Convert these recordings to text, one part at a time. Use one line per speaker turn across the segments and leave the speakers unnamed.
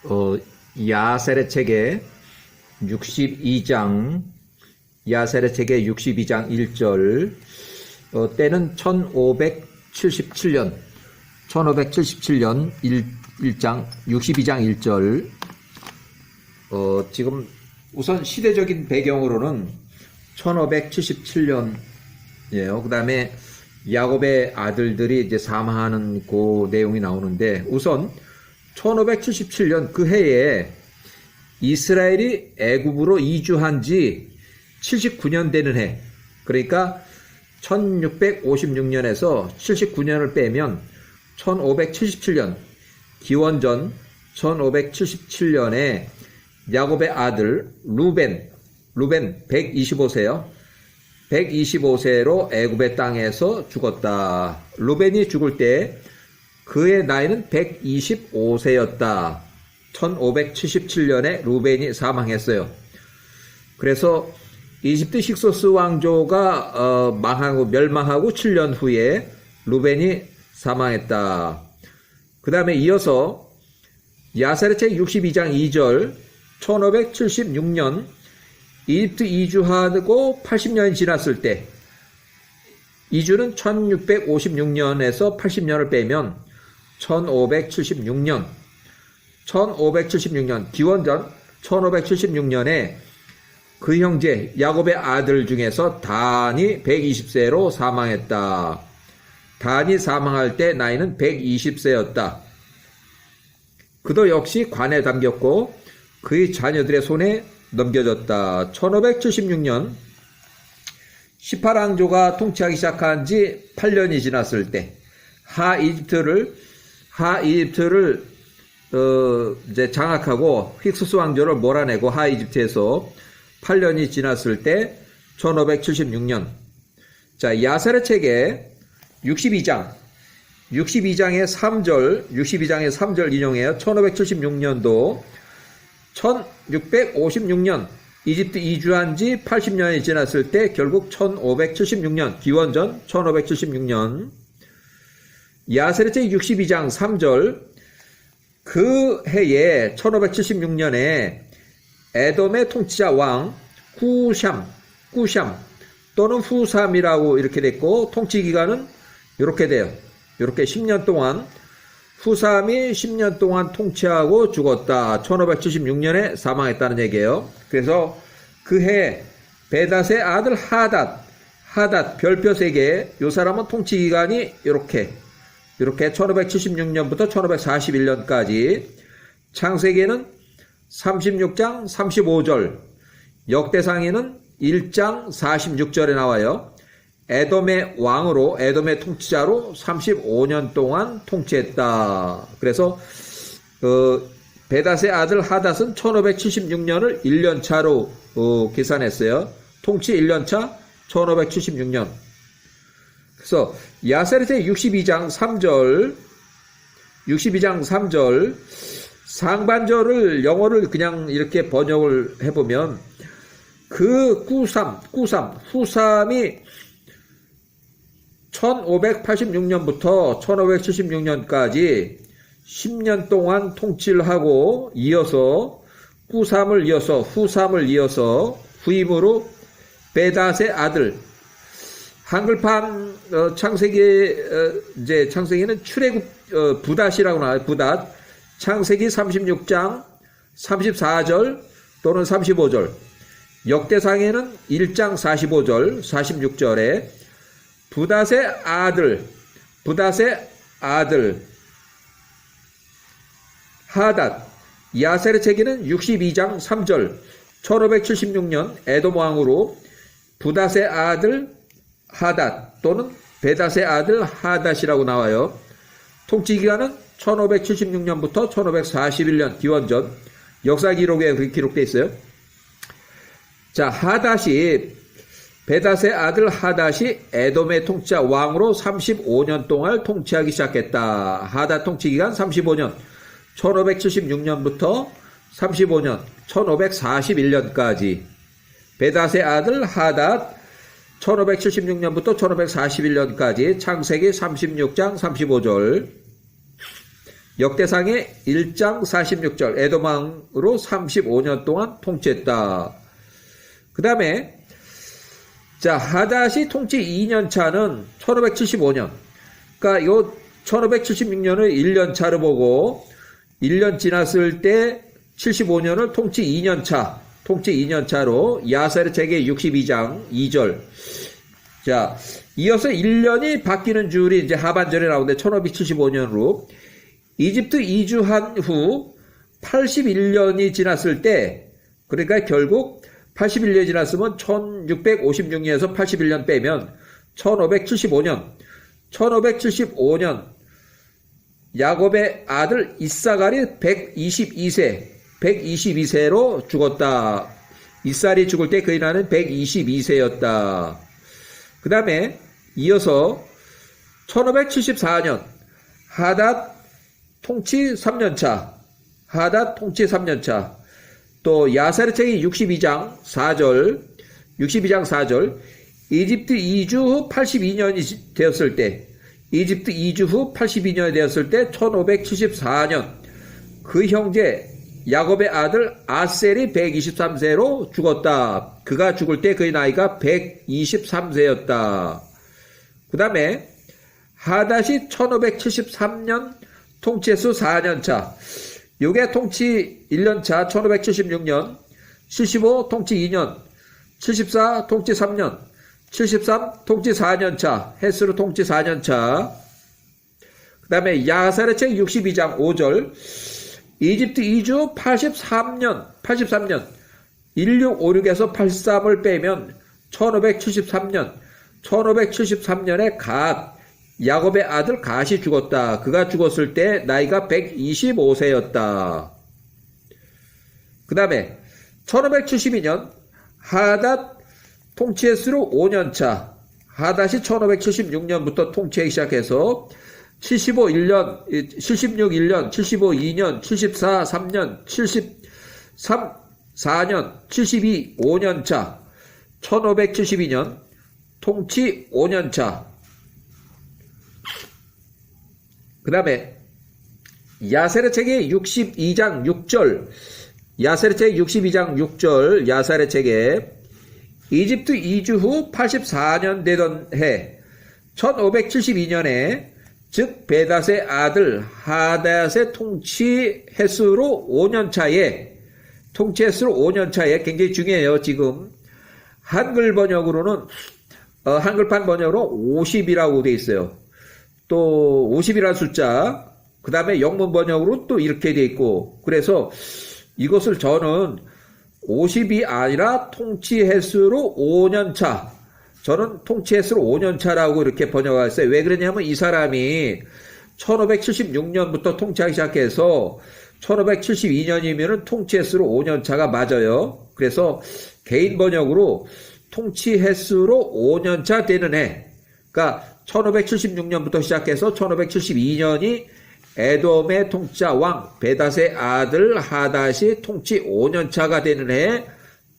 어, 야세례 책의 62장, 야세례 책의 62장 1절, 때는 1577년 1장, 62장 1절, 지금 우선 시대적인 배경으로는 1577년이에요. 그 다음에 야곱의 아들들이 이제 사망하는 그 내용이 나오는데, 우선 1577년 그 해에 이스라엘이 애굽으로 이주한 지 79년 되는 해, 그러니까 1656년에서 79년을 빼면 1577년, 기원전 1577년에 야곱의 아들 루벤 125세요. 125세로 애굽의 땅에서 죽었다. 루벤이 죽을 때 그의 나이는 125세였다. 1577년에 루벤이 사망했어요. 그래서 이집트 힉소스 왕조가 멸망하고 7년 후에 루벤이 사망했다. 그 다음에 이어서 야세례책 62장 2절, 1576년 이집트 이주하고 80년이 지났을 때, 이주는 1656년에서 80년을 빼면 1576년 기원전 1576년에 그 형제 야곱의 아들 중에서 단이 120세로 사망했다. 단이 사망할 때 나이는 120세였다. 그도 역시 관에 담겼고 그의 자녀들의 손에 넘겨졌다. 1576년 18왕조가 통치하기 시작한 지 8년이 지났을 때, 하이집트를 이제 장악하고 힉소스 왕조를 몰아내고 하이집트에서 8년이 지났을 때 1576년. 자, 야세례 책의 62장의 3절 인용해요. 1576년도 1656년 이집트 이주한 지 80년이 지났을 때 결국 1576년, 기원전 1576년. 야세례책 62장 3절, 그 해에 1576년에 에돔의 통치자 왕 쿠샴 또는 후삼이라고 이렇게 됐고, 통치 기간은 이렇게 돼요. 이렇게 10년 동안, 후삼이 10년 동안 통치하고 죽었다. 1576년에 사망했다는 얘기예요. 그래서 그 해 베닷의 아들 하닷 별표 3개, 이 사람은 통치 기간이 이렇게 1576년부터 1541년까지. 창세기에는 36장 35절, 역대상에는 1장 46절에 나와요. 에돔의 왕으로, 에돔의 통치자로 35년 동안 통치했다. 그래서 베닷의 아들 하닷은 1576년을 1년차로 계산했어요. 통치 1년차 1576년. 그래서 야세례책 62장 3절 상반절을 영어를 그냥 이렇게 번역을 해보면, 그 후삼이 1586년부터 1576년까지 10년 동안 통치를 하고, 이어서 후삼을 이어서 후임으로 베닷의 아들, 한글판 창세기는 출애굽 부닷이라고 나와요. 부닷. 창세기 36장 34절 또는 35절. 역대상에는 1장 45절, 46절에 부닷의 아들 하닷. 야세례책에는 62장 3절, 1576년 에돔 왕으로 부닷의 아들 하닷 또는 베닷의 아들 하닷이라고 나와요. 통치 기간은 1576년부터 1541년, 기원전. 역사 기록에 그렇게 기록되어 있어요. 자, 베닷의 아들 하닷이 에돔의 통치자 왕으로 35년 동안 통치하기 시작했다. 하닷 통치 기간 35년, 1576년부터 35년, 1541년까지. 베닷의 아들 하닷 1576년부터 1541년까지. 창세기 36장 35절. 역대상의 1장 46절 에돔 왕으로 35년 동안 통치했다. 그 다음에 자 하닷이 통치 2년 차는 1575년. 그러니까 요 1576년을 1년 차로 보고 1년 지났을 때 75년을 통치 2년 차로 야셀의 책의 62장 2절. 자, 이어서 1년이 바뀌는 줄이 이제 하반절에 나오는데 1575년으로 이집트 이주한 후 81년이 지났을 때, 그러니까 결국 81년이 지났으면 1656년에서 81년 빼면 1575년 야곱의 아들 이사갈이 122세로 죽었다. 이살이 죽을 때 그의 나이는 122세였다. 그 다음에 이어서 1574년 하닷 통치 3년차 또 야셀의 책이 62장 4절 이집트 이주 후 82년이 되었을 때 1574년 그 형제 야곱의 아들 아셀이 123세로 죽었다. 그가 죽을 때 그의 나이가 123세였다. 그 다음에 하닷이 1573년 통치수 4년차. 요게 통치 1년차 1576년, 75 통치 2년, 74 통치 3년, 73 통치 4년차, 햇수로 통치 4년차. 그 다음에 야살의 책 62장 5절. 이집트 이주 83년 1656에서 83을 빼면 1573년에 갓 야곱의 아들 갓이 죽었다. 그가 죽었을 때 나이가 125세였다. 그 다음에 1572년 하닷 통치횟수로 5년차. 하닷이 1576년부터 통치하기 시작해서 76 1년, 75 2년, 74 3년, 73 4년, 72 5년차, 1572년 통치 5년차. 그 다음에 야셀의 책의 62장 6절 야셀의 책에 이집트 이주 후 84년 되던 해 1572년에 즉 베닷의 아들 하닷의 통치 횟수로 5년차에 굉장히 중요해요. 지금 한글 번역으로는 한글판 번역으로 50이라고 돼 있어요. 또 50이라는 숫자, 그 다음에 영문 번역으로 또 이렇게 돼 있고, 그래서 이것을 저는 50이 아니라 통치 횟수로 5년차, 저는 통치 횟수로 5년차라고 이렇게 번역했어요. 왜 그러냐면 이 사람이 1576년부터 통치하기 시작해서 1572년이면 통치 횟수로 5년차가 맞아요. 그래서 개인 번역으로 통치 횟수로 5년차 되는 해, 그러니까 1576년부터 시작해서 1572년이 에돔의 통치자 왕 베닷의 아들 하닷이 통치 5년차가 되는 해에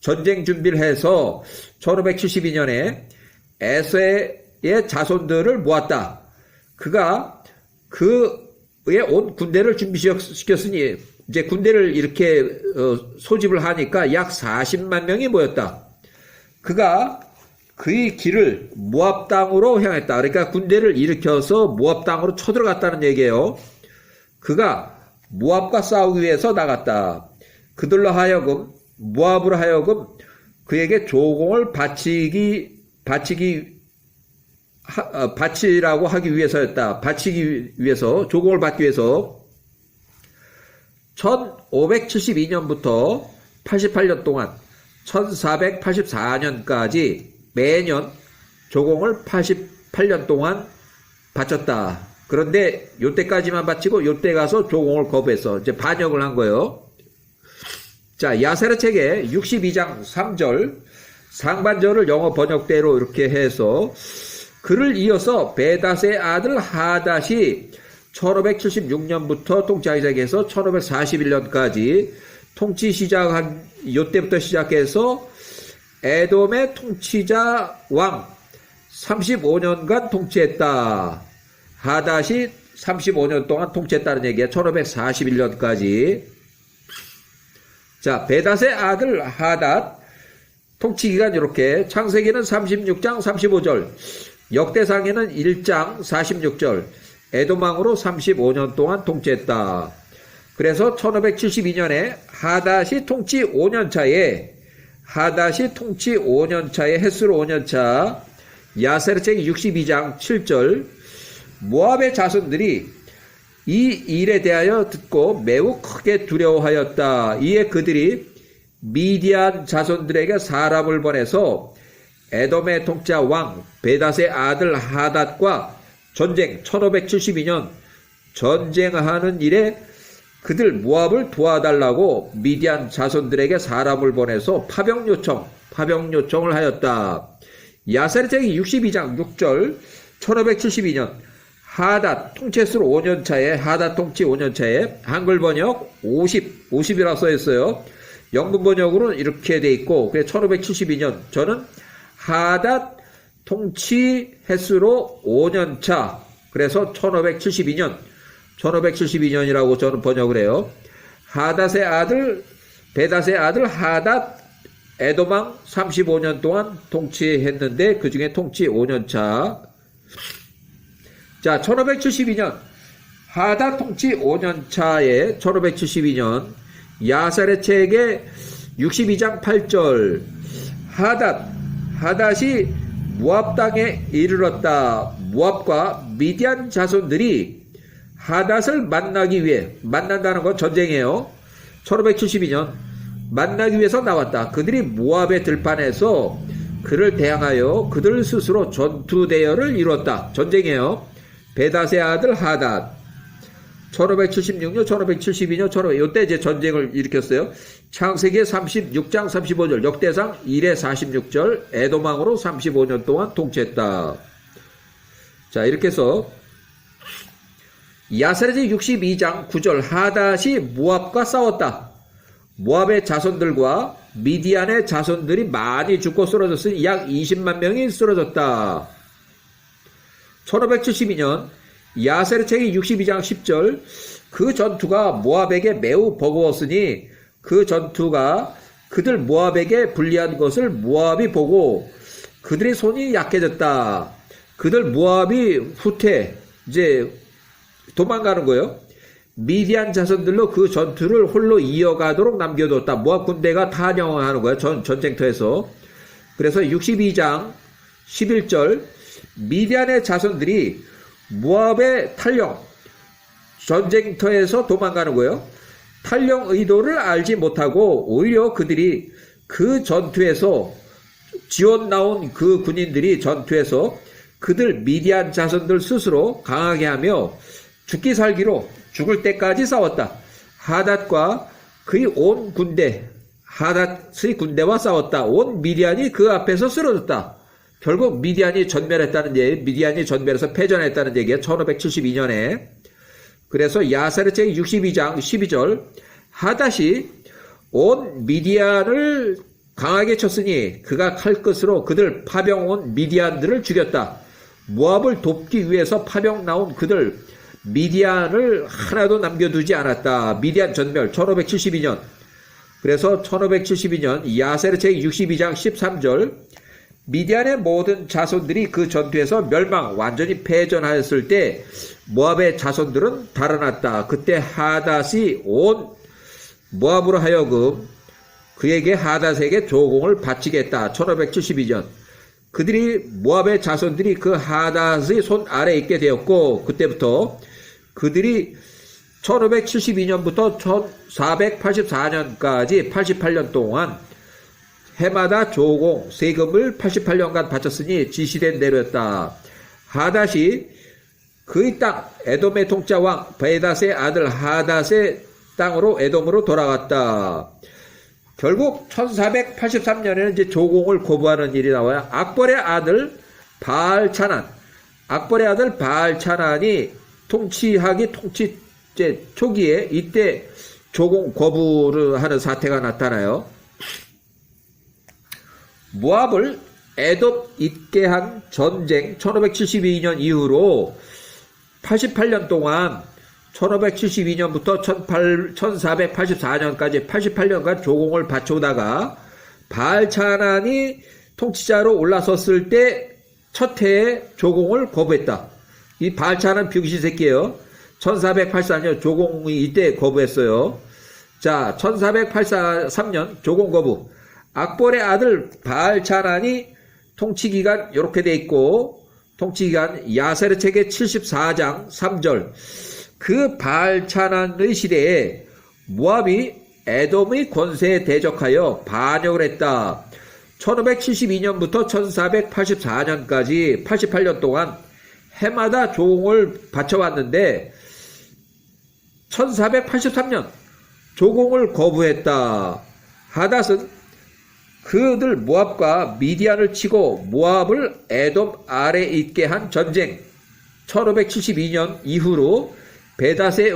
전쟁 준비를 해서 1572년에 에서의 자손들을 모았다. 그가 그의 온 군대를 준비시켰으니 이제 군대를 이렇게 소집을 하니까 약 40만 명이 모였다. 그가 그의 길을 모압 땅으로 향했다. 그러니까 군대를 일으켜서 모압 땅으로 쳐들어갔다는 얘기예요. 그가 모압과 싸우기 위해서 나갔다. 그들로 하여금 모압으로 하여금 그에게 조공을 바치라고 하기 위해서였다. 바치기 위해서, 조공을 받기 위해서 1572년부터 88년 동안 1484년까지 매년 조공을 88년 동안 바쳤다. 그런데 요때까지만 바치고 요때 가서 조공을 거부해서 이제 반역을 한 거예요. 자, 야셀의 책에 62장 3절 상반절을 영어 번역대로 이렇게 해서 그를 이어서 베닷의 아들 하닷이 1576년부터 통치하기 시작해서 1541년까지 통치 시작한 요때부터 시작해서 에돔의 통치자 왕 35년간 통치했다. 하닷이 35년 동안 통치했다는 얘기야. 1541년까지. 자, 베닷의 아들 하닷 통치기간 이렇게 창세기는 36장 35절, 역대상에는 1장 46절, 에돔왕으로 35년 동안 통치했다. 그래서 1572년에 하닷이 통치 5년차에 햇수로 5년차 야세르책 62장 7절, 모압의 자손들이 이 일에 대하여 듣고 매우 크게 두려워하였다. 이에 그들이 미디안 자손들에게 사람을 보내서 에돔의 통치자 왕 베닷의 아들 하닷과 전쟁 1572년 전쟁하는 일에 그들 모압을 도와달라고 미디안 자손들에게 사람을 보내서 파병 요청을 하였다. 야세르책이 62장 6절 1572년 하닷 통치횟수로 5년차에 하닷 통치 5년차에 한글 번역 50이라 써있어요. 영문 번역으로는 이렇게 돼 있고, 그래서 1572년 저는 하닷 통치 횟수로 5년차, 그래서 1572년이라고 저는 번역을 해요. 베닷의 아들 하닷 에돔왕 35년 동안 통치했는데 그 중에 통치 5년차. 자, 1572년 하닷 통치 5년차에 1572년 야세르책의 62장 8절 하닷이 모압 땅에 이르렀다. 모압과 미디안 자손들이 하닷을 만나기 위해, 만난다는 건 전쟁이에요. 1572년 만나기 위해서 나왔다. 그들이 모압의 들판에서 그를 대항하여 그들 스스로 전투 대열을 이뤘다. 전쟁이에요. 베닷의 아들 하닷 1576년, 1572년, 이때 이제 전쟁을 일으켰어요. 창세기 36장 35절, 역대상 1에 46절, 에돔왕으로 35년 동안 통치했다. 자, 이렇게 해서 야세르책 62장 9절, 하닷이 모압과 싸웠다. 모압의 자손들과 미디안의 자손들이 많이 죽고 쓰러졌으니 약 20만 명이 쓰러졌다. 1572년 야세르책이 62장 10절, 그 전투가 모압에게 매우 버거웠으니 그 전투가 그들 모압에게 불리한 것을 모압이 보고 그들의 손이 약해졌다. 그들 모압이 후퇴, 이제 도망가는 거예요. 미디안 자손들로 그 전투를 홀로 이어가도록 남겨뒀다. 모압 군대가 탄영하는 거예요. 전쟁터에서. 그래서 62장 11절, 미디안의 자손들이 모압의 탈령, 전쟁터에서 도망가는 거예요. 탈령 의도를 알지 못하고 오히려 그들이 그 전투에서 지원 나온 그 군인들이 전투에서 그들 미디안 자손들 스스로 강하게 하며 죽기 살기로 죽을 때까지 싸웠다. 하닷과 그의 온 군대, 하닷의 군대와 싸웠다. 온 미디안이 그 앞에서 쓰러졌다. 결국 미디안이 전멸했다는 얘기, 미디안이 전멸해서 패전했다는 얘기야. 1572년에. 그래서 야세르책 62장 12절, 하닷이 온 미디안을 강하게 쳤으니 그가 칼끝으로 그들 파병 온 미디안들을 죽였다. 모압을 돕기 위해서 파병 나온 그들 미디안을 하나도 남겨두지 않았다. 미디안 전멸 1572년. 그래서 1572년 야세르책 62장 13절, 미디안의 모든 자손들이 그 전투에서 멸망, 완전히 패전하였을 때 모압의 자손들은 달아났다. 그때 하닷이 온 모압으로 하여금 그에게 하닷에게 조공을 바치겠다. 1572년. 그들이 모압의 자손들이 그 하닷의 손 아래에 있게 되었고, 그때부터 그들이 1572년부터 1484년까지 88년 동안 해마다 조공, 세금을 88년간 바쳤으니 지시된 대로였다. 하닷이 그의 땅, 에돔의 통치자 왕 베닷의 아들 하닷의 땅으로 에돔으로 돌아갔다. 결국 1483년에는 이제 조공을 거부하는 일이 나와요. 악벌의 아들 바알차난이 통치하기 초기에 이때 조공 거부를 하는 사태가 나타나요. 모압을 에돔 있게 한 전쟁 1572년 이후로 88년 동안 1572년부터 1484년까지 88년간 조공을 바쳐오다가 바알차난이 통치자로 올라섰을 때 첫 해에 조공을 거부했다. 이 바알차난 병신 새끼예요. 1484년 조공이 이때 거부했어요. 자, 1483년 조공 거부. 악볼의 아들 바알차난이 통치기간 이렇게 돼 있고, 통치기간 야세르책의 74장 3절. 그 바알차난의 시대에 모압이 에돔의 권세에 대적하여 반역을 했다. 1572년부터 1484년까지 88년 동안 해마다 조공을 바쳐왔는데 1483년 조공을 거부했다. 하닷은 그들 모압과 미디안을 치고 모압을 에돔 아래 있게 한 전쟁 1572년 이후로 베닷의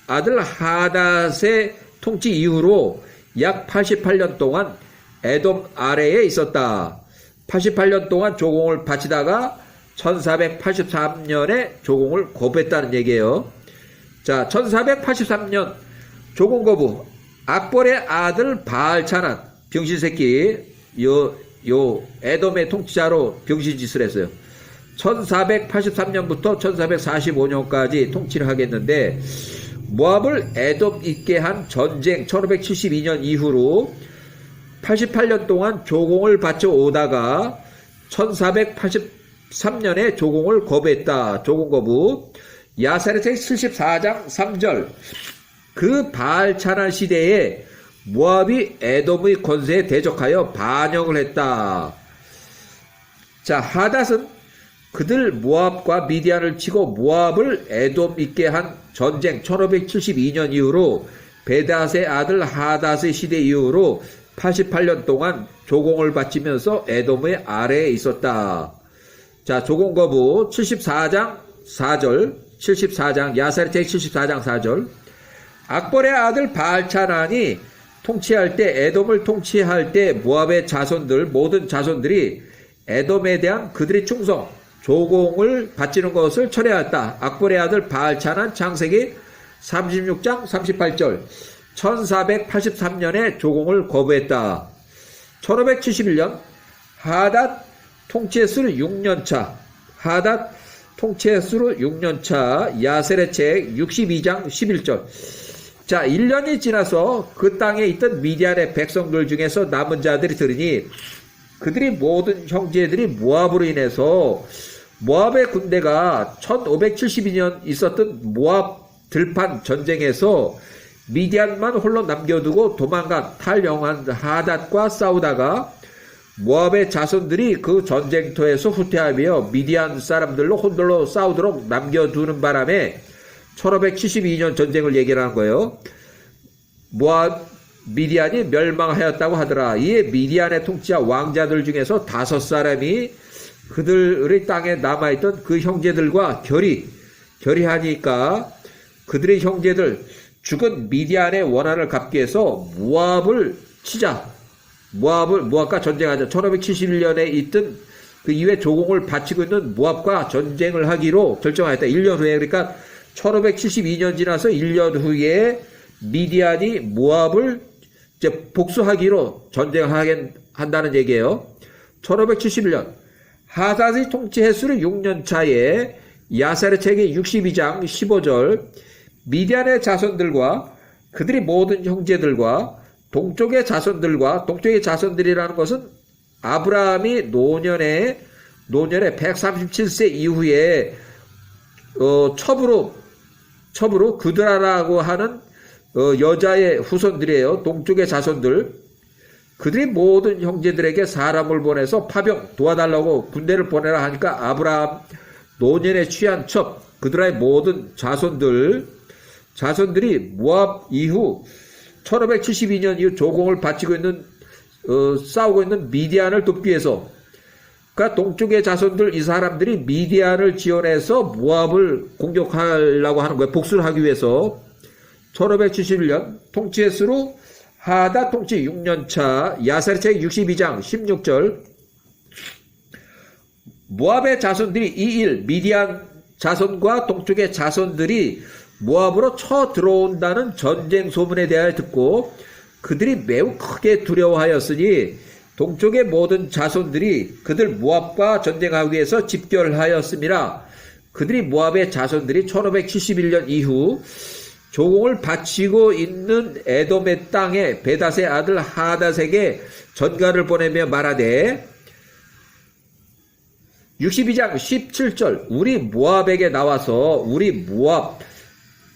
아들 하닷의 통치 이후로 약 88년 동안 에돔 아래에 있었다. 88년 동안 조공을 바치다가 1483년에 조공을 거부했다는 얘기예요. 자, 1483년 조공 거부. 악볼의 아들 바알차난 병신새끼 요 에돔의 통치자로 병신짓을 했어요. 1483년부터 1445년까지 통치를 하겠는데 모압을 에돔 있게 한 전쟁 1572년 이후로 88년 동안 조공을 바쳐 오다가 1483년에 조공을 거부했다. 조공 거부. 야세르책 74장 3절. 그 바알차난 시대에 모압이 에돔의 권세에 대적하여 반역을 했다. 자, 하닷은 그들 모압과 미디안을 치고 모압을 에돔 있게 한 전쟁 1572년 이후로 베닷의 아들 하닷의 시대 이후로 88년 동안 조공을 바치면서 에돔의 아래에 있었다. 자, 조공 거부 74장 4절 74장 야세르책 74장 4절. 악볼의 아들 바알차난이 통치할 때 에돔을 통치할 때 모압의 자손들 모든 자손들이 에돔에 대한 그들의 충성 조공을 바치는 것을 철회했다. 악볼의 아들 바알차난 창세기 36장 38절. 1483년에 조공을 거부했다. 1571년 하닷 통치횟수로 6년차 하닷 통치횟수로 6년차 야세르책 62장 11절. 자, 1년이 지나서 그 땅에 있던 미디안의 백성들 중에서 남은 자들이 들으니 그들이 모든 형제들이 모압으로 인해서 모압의 군대가 1572년 있었던 모압 들판 전쟁에서 미디안만 홀로 남겨두고 도망간 탈영한 하닷과 싸우다가 모압의 자손들이 그 전쟁터에서 후퇴하며 미디안 사람들로 혼돌로 싸우도록 남겨두는 바람에 1572년 전쟁을 얘기하는 거예요. 모압 미디안이 멸망하였다고 하더라. 이에 미디안의 통치자 왕자들 중에서 5사람이 그들의 땅에 남아있던 그 형제들과 결의하니까 그들의 형제들 죽은 미디안의 원한을 갚기 위해서 모압을 치자. 모압과 전쟁하자. 1571년에 있던 그 이후에 조공을 바치고 있는 모압과 전쟁을 하기로 결정하였다. 1년 후에, 그러니까 1572년 지나서 1년 후에 미디안이 모압을 이제 복수하기로 전쟁을 한다는 얘기예요. 1571년 하닷의 통치 횟수를 6년 차에 야세르책의 62장 15절. 미디안의 자손들과 그들이 모든 형제들과 동쪽의 자손들이라는 것은 아브라함이 노년에 137세 이후에 첩으로 그드라라고 하는 여자의 후손들이에요. 동쪽의 자손들. 그들이 모든 형제들에게 사람을 보내서 파병 도와달라고 군대를 보내라 하니까 아브라함 노년에 취한 첩 그드라의 모든 자손들이 모압 이후 1572년 이후 조공을 바치고 있는 싸우고 있는 미디안을 돕기 위해서 그러니까 동쪽의 자손들 이 사람들이 미디안을 지원해서 모압을 공격하려고 하는 거예요. 복수를 하기 위해서. 1571년 통치 횟수로 하닷 통치 6년차 야세르책 62장 16절. 모압의 자손들이 2일 자손과 동쪽의 자손들이 모압으로 쳐 들어온다는 전쟁 소문에 대하여 듣고 그들이 매우 크게 두려워하였으니 동쪽의 모든 자손들이 그들 모압과 전쟁하기 위해서 집결하였음이라. 그들이 모압의 자손들이 1571년 이후 조공을 바치고 있는 에돔의 땅에 베닷의 아들 하닷에게 전가를 보내며 말하되 62장 17절 우리 모압에게 나와서 우리 모압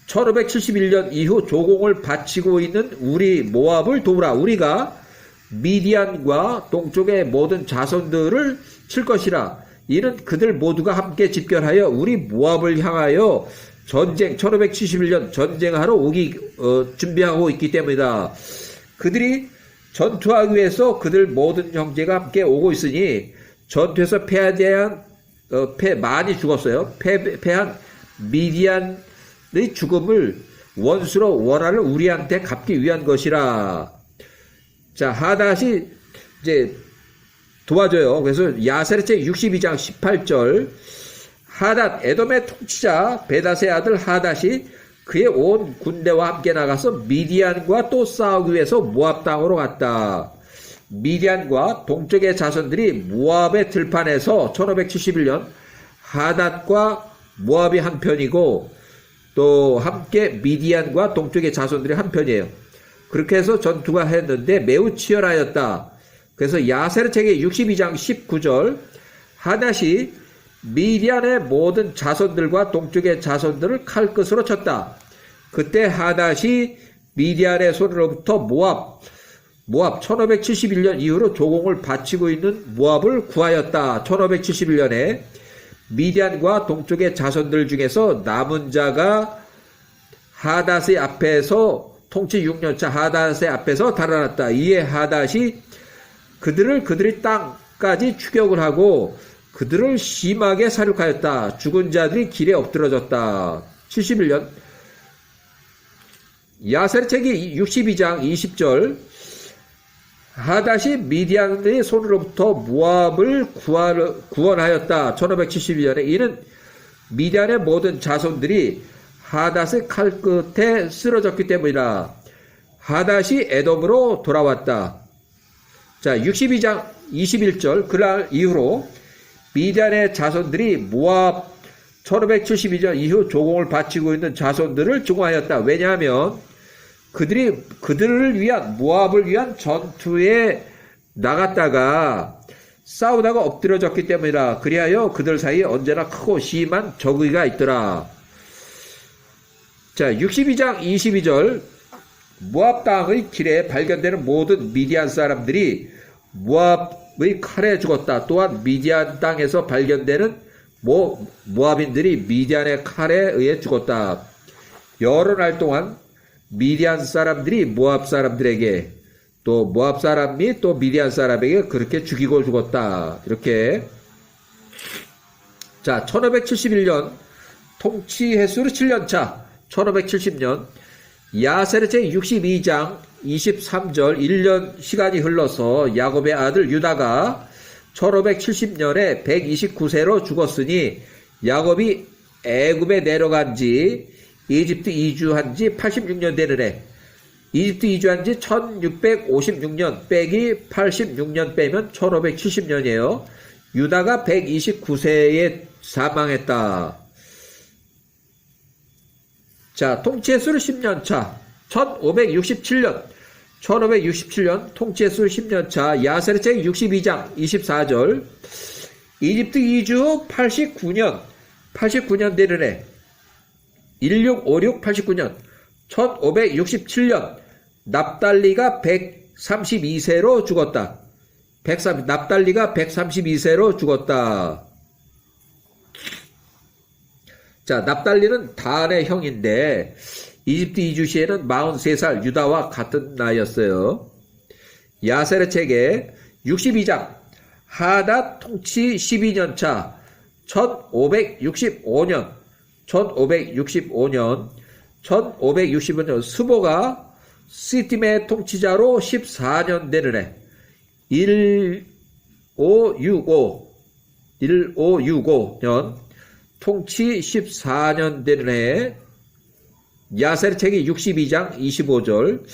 1571년 이후 조공을 바치고 있는 우리 모압을 도우라. 우리가 미디안과 동쪽의 모든 자손들을 칠 것이라. 이는 그들 모두가 함께 집결하여 우리 모압을 향하여 전쟁 1571년 전쟁하러 준비하고 있기 때문이다. 그들이 전투하기 위해서 그들 모든 형제가 함께 오고 있으니 전투에서 많이 죽었어요. 패한 미디안의 죽음을 원수로 원한을 우리한테 갚기 위한 것이라. 자, 하닷이 이제 도와줘요. 그래서 야세르체 62장 18절 하닷 에돔의 통치자 베닷의 아들 하닷이 그의 온 군대와 함께 나가서 미디안과 또 싸우기 위해서 모압 땅으로 갔다. 미디안과 동쪽의 자손들이 모압의 들판에서 1571년 하닷과 모압이 한편이고 또 함께 미디안과 동쪽의 자손들이 한편이에요. 그렇게 해서 전투가 했는데 매우 치열하였다. 그래서 야세르책의 62장 19절 하닷이 미디안의 모든 자손들과 동쪽의 자손들을 칼끝으로 쳤다. 그때 하닷이 미디안의 손으로부터 모압 1571년 이후로 조공을 바치고 있는 모압을 구하였다. 1571년에 미디안과 동쪽의 자손들 중에서 남은 자가 하닷의 앞에서 통치 6년차 하닷의 앞에서 달아났다. 이에 하닷이 그들이 땅까지 추격을 하고 그들을 심하게 사륙하였다. 죽은 자들이 길에 엎드러졌다. 71년 야세르책이 62장 20절 하닷이 미디안의 손으로부터 모압을 구원하였다. 1572년에 이는 미디안의 모든 자손들이 하닷의 칼끝에 쓰러졌기 때문이라. 하닷이 에돔으로 돌아왔다. 자, 62장 21절 그날 이후로 미디안의 자손들이 모압 1572년 이후 조공을 바치고 있는 자손들을 증오하였다. 왜냐하면 그들을 위한 모압을 위한 전투에 나갔다가 싸우다가 엎드려졌기 때문이라. 그리하여 그들 사이에 언제나 크고 심한 적의가 있더라. 자, 62장 22절 모압 땅의 길에 발견되는 모든 미디안 사람들이 모압의 칼에 죽었다. 또한 미디안 땅에서 발견되는 모압인들이 미디안의 칼에 의해 죽었다. 여러 날 동안 미디안 사람들이 모압 사람들에게 또 모압 사람이 또 미디안 사람에게 그렇게 죽이고 죽었다. 이렇게. 자, 1571년 통치 횟수로 7년차 1570년 야세르체 62장 23절 1년 시간이 흘러서 야곱의 아들 유다가 1570년에 129세로 죽었으니 야곱이 애굽에 내려간 지 이집트 이주한 지 86년 되느래. 이집트 이주한 지 1656년 빼기 86년 빼면 1570년이에요. 유다가 129세에 사망했다. 자, 통치 횟수로 10년차 1567년 통치 횟수 10년차 야세르책 62장 24절 이집트 이주 89년 되는 해 1656 89년 1567년 납달리가 132세로 죽었다. 납달리가 132세로 죽었다. 자, 납달리는 단의 형인데 이집트 이주 시에는 43살 유다와 같은 나이였어요. 야세르책의 62장 하닷 통치 12년차 1565년 스보가 시팀의 통치자로 14년 되는 해 1565년 통치 14년 되는 해 야셀 책이 62장 25절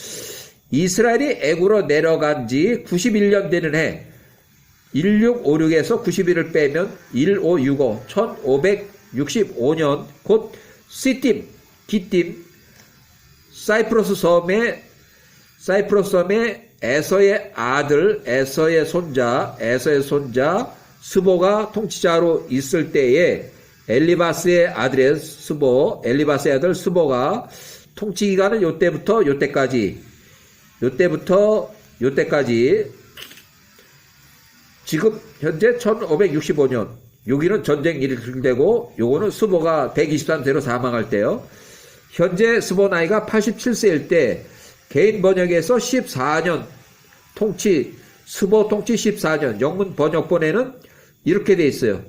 이스라엘이 애굽으로 내려간 지 91년 되는 해 1656에서 91을 빼면 1565 1565년 곧 시팀 기띔 사이프러스 섬에 에서의 아들 에서의 손자 스보가 통치자로 있을 때에 엘리바스의 아들 스보가 통치 기간은 요때부터 요때까지 지금 현재 1565년 여기는 전쟁 일되고 요거는 스보가 123세로 사망할 때요. 현재 스보 나이가 87세일 때 개인 번역에서 14년 스보 통치 14년 영문 번역본에는 이렇게 돼 있어요.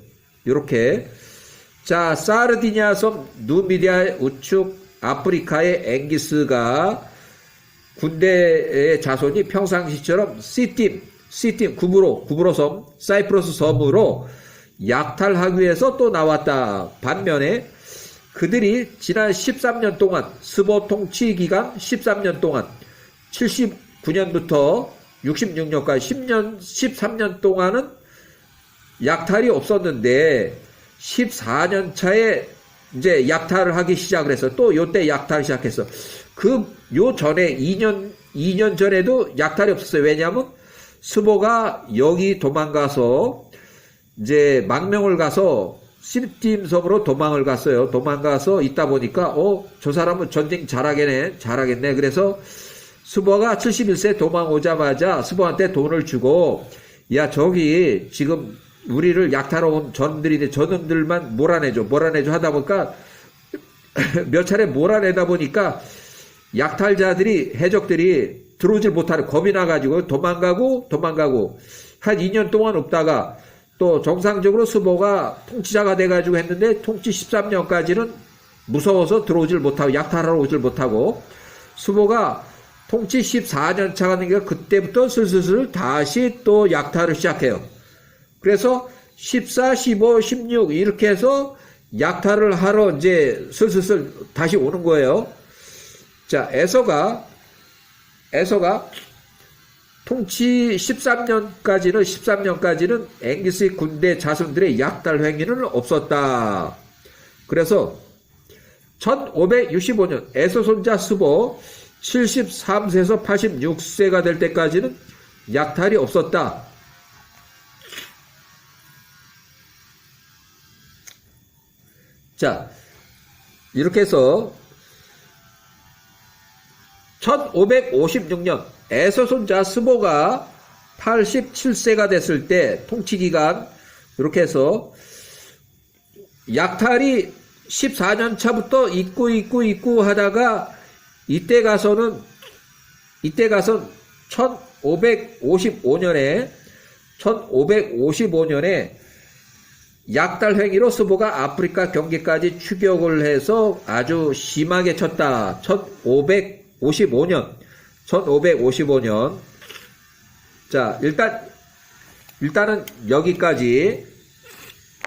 이렇게 자 사르디니아 섬 누미디아의 우측 아프리카의 앵기스가 군대의 자손이 평상시처럼 시팀 구브로 섬 사이프러스 섬으로 약탈하기 위해서 또 나왔다. 반면에 그들이 지난 13년 동안 스보 통치 기간 13년 동안 79년부터 66년까지 13년 동안은 약탈이 없었는데 14년 차에 이제 약탈을 하기 시작을 해서 또 요때 약탈을 시작했어. 요 전에 2년 전에도 약탈이 없었어요. 왜냐하면 스보가 여기 도망가서 이제 망명을 가서 시팀 섬으로 도망을 갔어요. 도망가서 있다 보니까 저 사람은 전쟁 잘하겠네. 그래서 스보가 71세 도망 오자마자 스보한테 돈을 주고 야 저기 지금 우리를 약탈하러 온 저놈들만 몰아내줘 하다 보니까 몇 차례 몰아내다 보니까 약탈자들이 해적들이 들어오질 못하는 겁이 나가지고 도망가고 한 2년 동안 없다가 또 정상적으로 스보가 통치자가 돼가지고 했는데 통치 13년까지는 무서워서 들어오질 못하고 약탈하러 오질 못하고 스보가 통치 14년 차가 되니까 그때부터 슬슬 다시 또 약탈을 시작해요. 그래서 14, 15, 16 이렇게 해서 약탈을 하러 이제 슬슬 다시 오는 거예요. 자, 에서가 통치 13년까지는 앵기스의 군대 자손들의 약탈 행위는 없었다. 그래서 1565년 에서 손자 스보 73세에서 86세가 될 때까지는 약탈이 없었다. 자, 이렇게 해서 1556년 에서 손자 스보가 87세가 됐을 때 통치기간 이렇게 해서 약탈이 14년 차부터 있고 하다가 이때 가서는 1555년에 약탈 행위로 스보가 아프리카 경계까지 추격을 해서 아주 심하게 쳤다. 1555년. 자, 일단은 여기까지